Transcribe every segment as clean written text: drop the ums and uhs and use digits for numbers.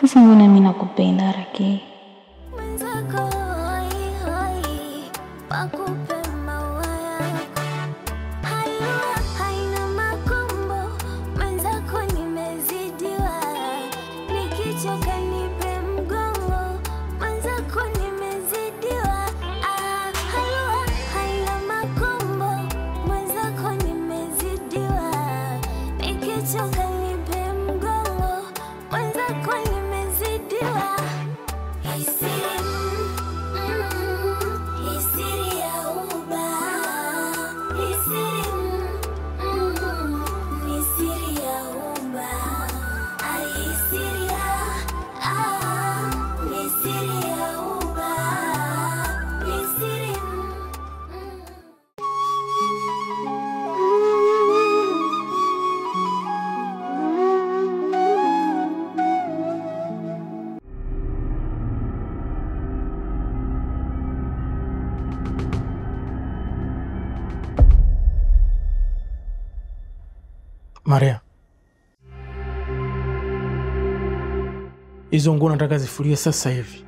Sasa mbona mimi nakupenda Raki? Maria, hizo nguo nataka zifulie sasa hivi.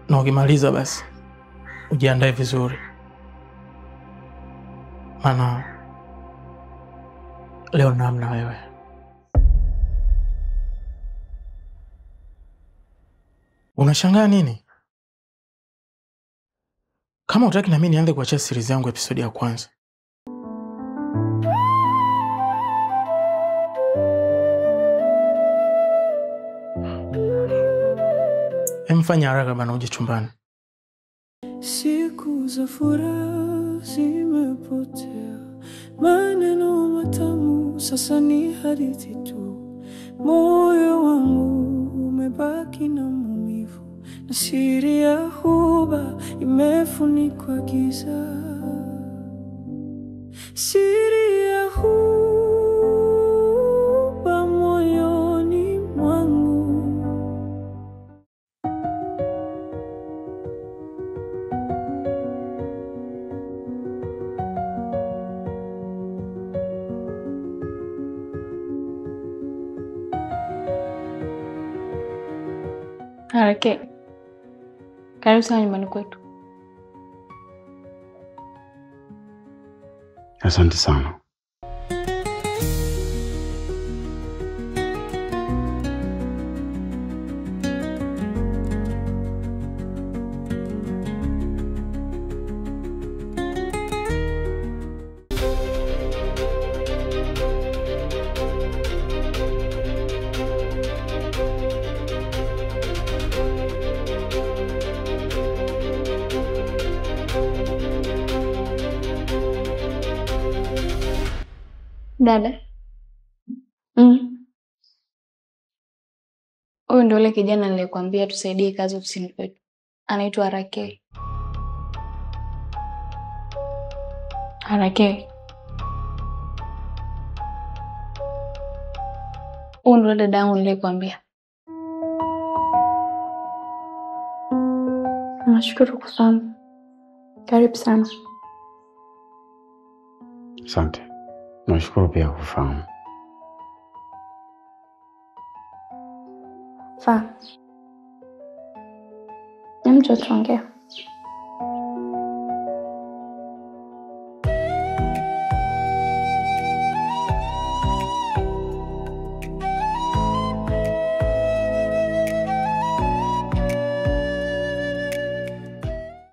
Na ukimaliza basi ujiandae vizuri, maana leo namna wewe. Unashangaa nini? Kama utaki na mimi nianze kuachia siri zangu episode ya kwanza. Mfanya haraka bana uje chumbani. Siku za furaha zimepotea, maneno matamu sasa ni hadithi tu. Moyo wangu umebaki na maumivu, na siri ya huba imefunikwa giza. Siri ya huba moyoni mwangu. Harake. Karibu sana nyumbani kwetu. Asante sana. Dada. Huyu ndio yule kijana nilikwambia tusaidie kazi ofisini kwetu. Anaitwa Harake. Harake. Huyu ndio dada yangu nilikwambia. Nashukuru kufahamu. Karibu sana. Asante. Nashukuru pia kufahamu. Fa. Mtu tuongea.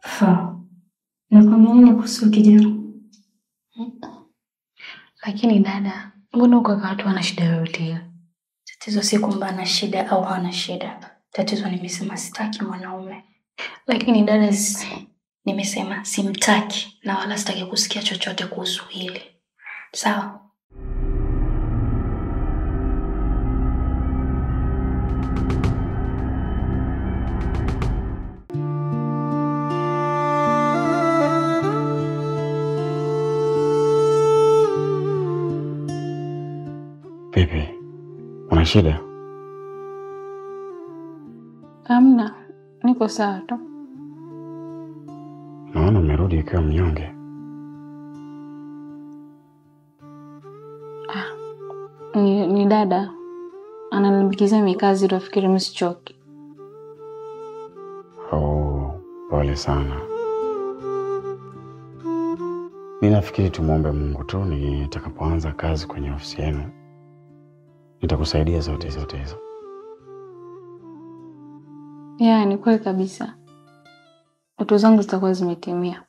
Fa. Nakwambia nini kuhusu kijana? Lakini dada, mbona uko kwa watu wana shida yoyote ile? Tatizo si kwamba ana shida au hana shida. Tatizo nimesema sitaki mwanaume. Lakini dada, nimesema simtaki na wala sitaki kusikia chochote kuhusu hili. Sawa? Vipi? Una shida? Hamna, niko sawa tu. Naona umerudi ukiwa mnyonge. Ni dada. Ananimbikizia mikazi tufikiri msichoki. Oh, pole sana. Mimi nafikiri tumuombe Mungu tu nitakapoanza kazi kwenye ofisi yenu. Nitakusaidia zote hizo. Ni kweli kabisa. Ndoto zangu zitakuwa zimetimia.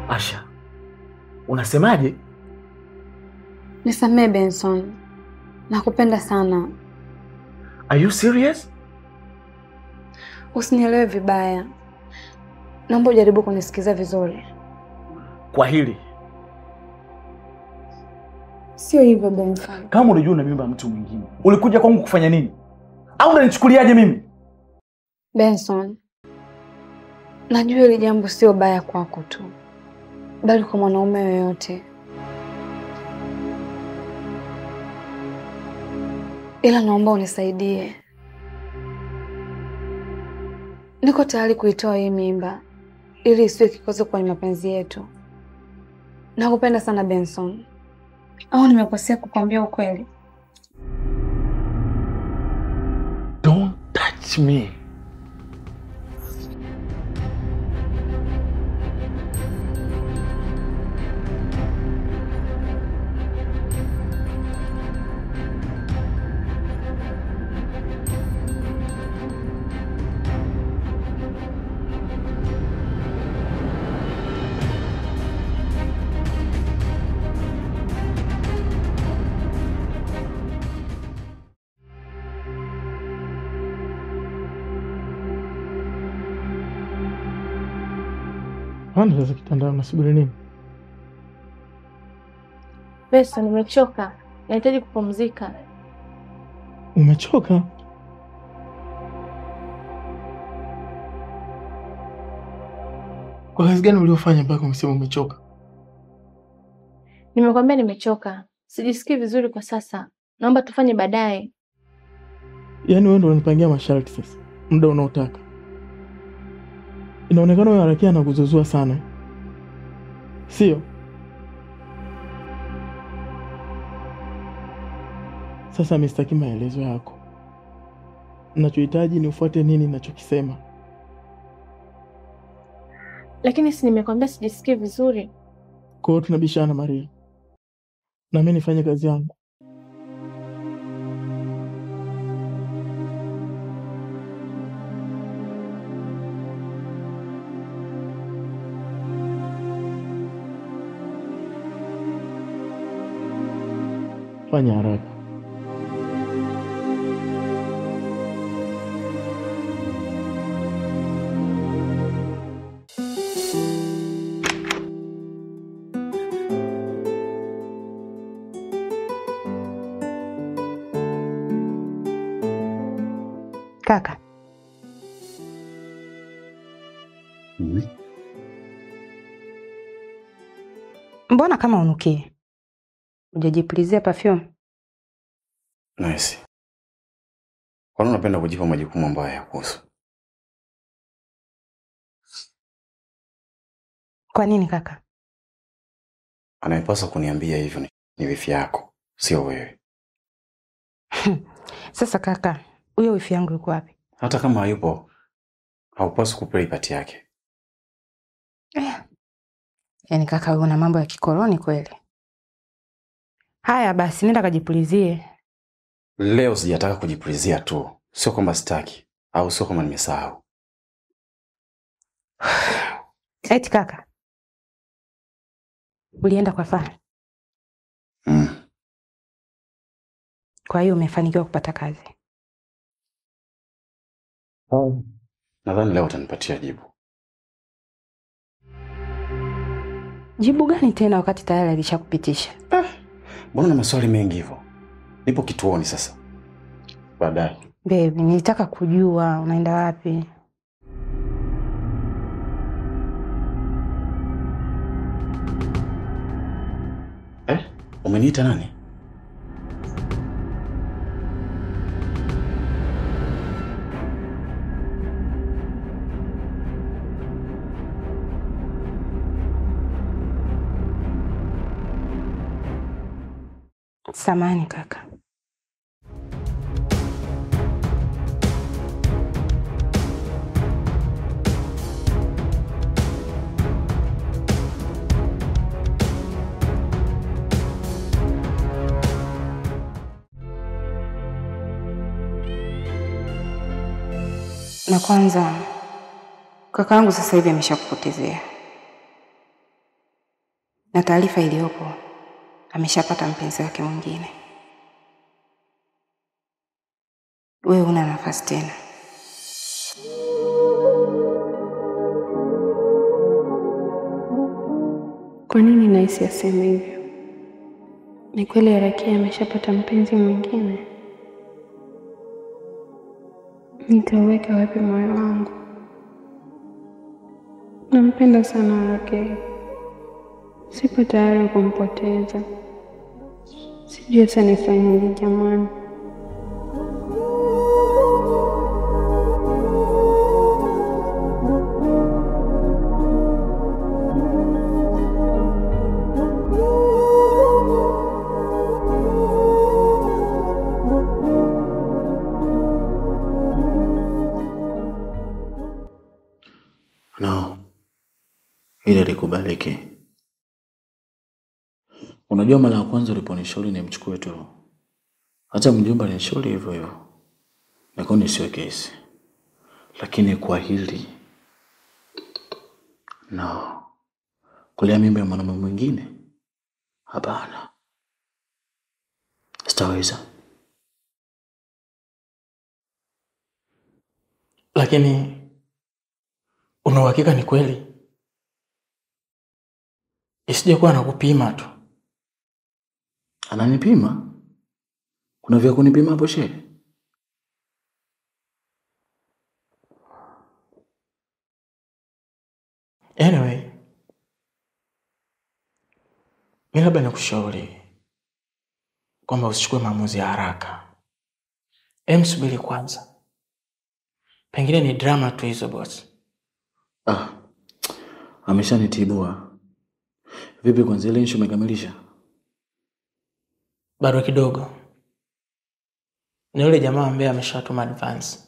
Asha, unasemaje? Nisamehe Benson. Nakupenda sana. Are you serious? Usinielewe vibaya. Naomba ujaribu kunisikiza vizuri. Kwa hili. Sio hivyo Benson. Kama unajua una mimba mtu mwingine, ulikuja kwangu kufanya nini? Au unanichukuliaje mimi? Benson. Najua hili jambo sio baya kwako tu, bali kwa mwanaume yoyote. Ila naomba unisaidie. Niko tayari kuitoa hii mimba ili isiwe kikwazo kwenye mapenzi yetu. Nakupenda sana Benson. Au nimekosea kukwambia ukweli? Don't touch me. Hana sasa kitandani unasubiri nini? Benson, nimechoka. Nahitaji kupumzika. Umechoka? Kwa kazi gani uliofanya mpaka umesema umechoka? Nimekwambia nimechoka. Sijisikii vizuri kwa sasa. Naomba tufanye baadaye. Yaani wewe ndio unanipangia masharti sasa. Muda unaotaka. Inaonekana wewe harakia na kuzozua sana. Sio? Sasa mistaki maelezo yako. Ninachohitaji ni ufuate nini ninachokisema. Lakini si nimekwambia sijisikii vizuri. Kwa hiyo tunabishana Maria. Na mimi nifanye kazi yangu. Fanya haraka. Kaka. Mbona kama unukie? Hujajipulizia perfume? Nice. Kwa nini unapenda kujipa majukumu ambayo hayakuhusu? Kwa nini kaka? Anayepaswa kuniambia hivyo ni wifi yako, sio wewe. Sasa kaka, huyo wifi yangu yuko wapi? Hata kama hayupo, haupaswi kuplay part yake. Yaani kaka wewe una mambo ya kikoloni kweli. Haya basi nenda kajipulizie. Leo sijataka kujipulizia tu. Sio kwamba sitaki au sio kama nimesahau. Eti kaka. Ulienda kwa Faa? Kwa hiyo umefanikiwa kupata kazi? Nadhani leo utanipatia jibu. Jibu gani tena wakati tayari alishakupitisha? Mbona na maswali mengi hivyo? Nipo kituoni sasa. Baadaye. Baby, nilitaka kujua unaenda wapi. Umeniita nani? Samahani kaka. Na kwanza kakaangu sasa hivi ameshakupotezea. Na taarifa iliyopo ameshapata mpenzi wake mwingine. Wewe una nafasi tena. Kwa nini nahisi aseme hivyo? Ni kweli Rakia ameshapata mpenzi mwingine? Nitaweka wapi moyo wangu? Nampenda sana Rakia. Sipo tayari kumpoteza. Sijui hata nifanyeje jamani. No. Ile likubaliki. Unajua mara ya kwanza uliponishauri nimchukue tu. Hata mjomba alinishauri hivyo hivyo. Nikaona isiwe kesi. Lakini kwa hili no. Kulea mimba ya mwanamume mwingine? Hapana. Sitaweza. Lakini una uhakika ni kweli? Isije kuwa anakupima tu. Ananipima? Kuna vya kunipima hapo shehe? Anyway, mimi labda nakushauri kwamba usichukue maamuzi ya haraka. Subiri kwanza. Pengine ni drama tu hizo boss. Ameshanitibua. Vipi kwanza ile issue umekamilisha? Bado kidogo. Ni yule jamaa ambaye ameshatuma advance.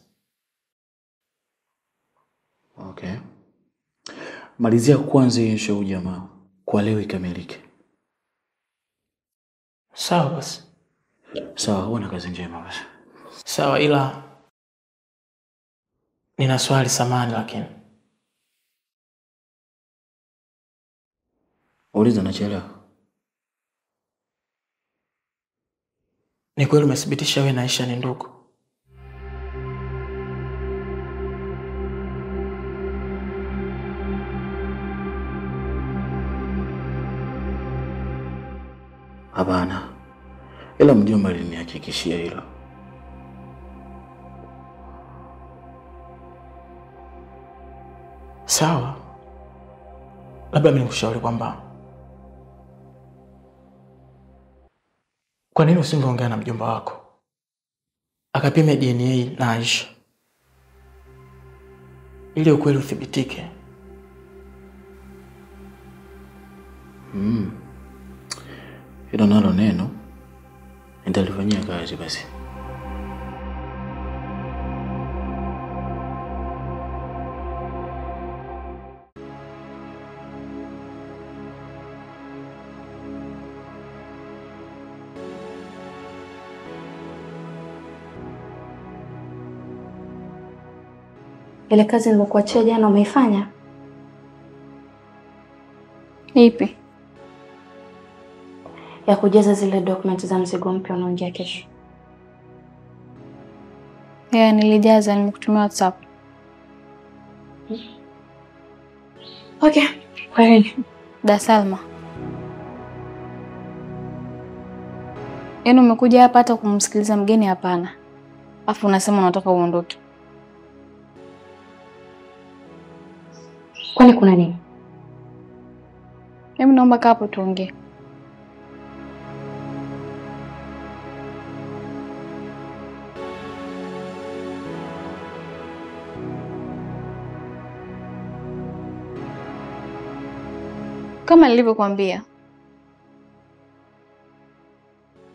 Okay. Malizia kwanza hiyo issue jamaa. Kwa leo ikamilike. Sawa boss. Sawa, una kazi njema basi. Sawa, ila nina swali samani lakini. Uliza nachelewa. Ni kweli umethibitisha wewe na Aisha ni ndugu? Hapana. Ila mjomba alinihakikishia hilo. Sawa. Labda mimi nikushauri kwamba kwa nini usingeongea na mjomba wako? Akapime DNA na Aisha. Ili ukweli uthibitike. Hilo nalo neno nitalifanyia kazi basi. Ile kazi niliyokuachia jana umeifanya? Ipi? Ya kujaza zile document za mzigo mpya unaoingia kesho. Nilijaza, nimekutumia WhatsApp. Okay. Kweli. Da Salma. Umekuja hapa hata kumsikiliza mgeni? Hapana. Afu unasema unataka uondoke. Kwani kuna nini? Mimi naomba kaa hapo tuongee. Kama nilivyokuambia,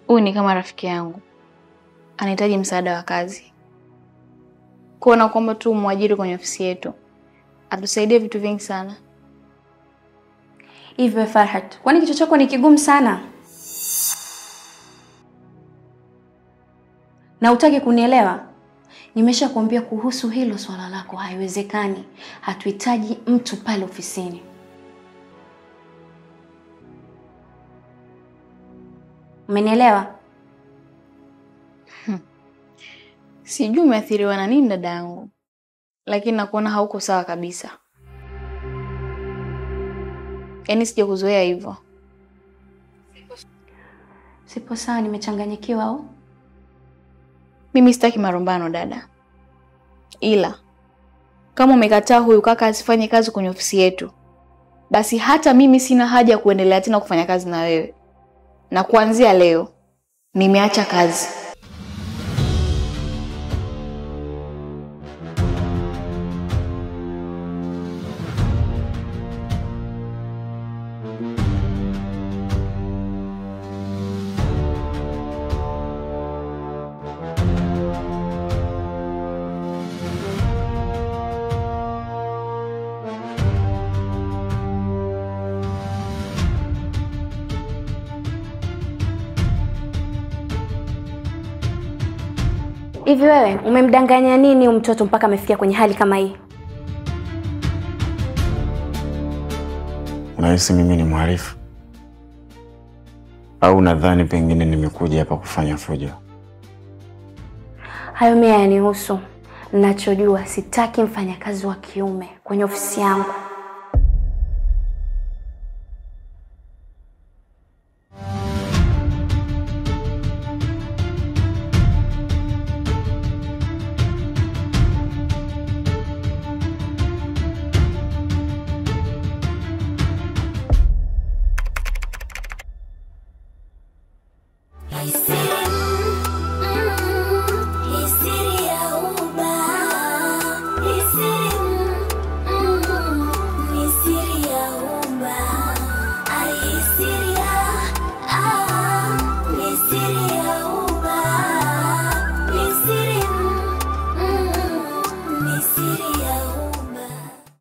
huyu ni kama rafiki yangu. Anahitaji msaada wa kazi. Kuona kwamba tu mwajiri kwenye ofisi yetu. Atusaidie vitu vingi sana. Hivyo Farhat, kwani kichwa chako ni kigumu sana? Na hutaki kunielewa? Nimeshakwambia kuhusu hilo swala lako haiwezekani. Hatuhitaji mtu pale ofisini. Umenielewa? Sijui umeathiriwa na nini dada yangu. Lakini nakuona hauko sawa kabisa. Yaani sijakuzoea hivyo. Sipo sawa, nimechanganyikiwa au? Mimi sitaki marumbano dada. Ila kama umekataa huyu kaka asifanye kazi kwenye ofisi yetu, basi hata mimi sina haja ya kuendelea tena kufanya kazi na wewe. Na kuanzia leo nimeacha kazi. Hivi wewe umemdanganya nini mtoto mpaka amefikia kwenye hali kama hii? Unahisi mimi ni mhalifu? Au nadhani pengine nimekuja hapa kufanya fujo? Hayo mimi hayanihusu. Ninachojua, sitaki mfanyakazi wa kiume kwenye ofisi yangu.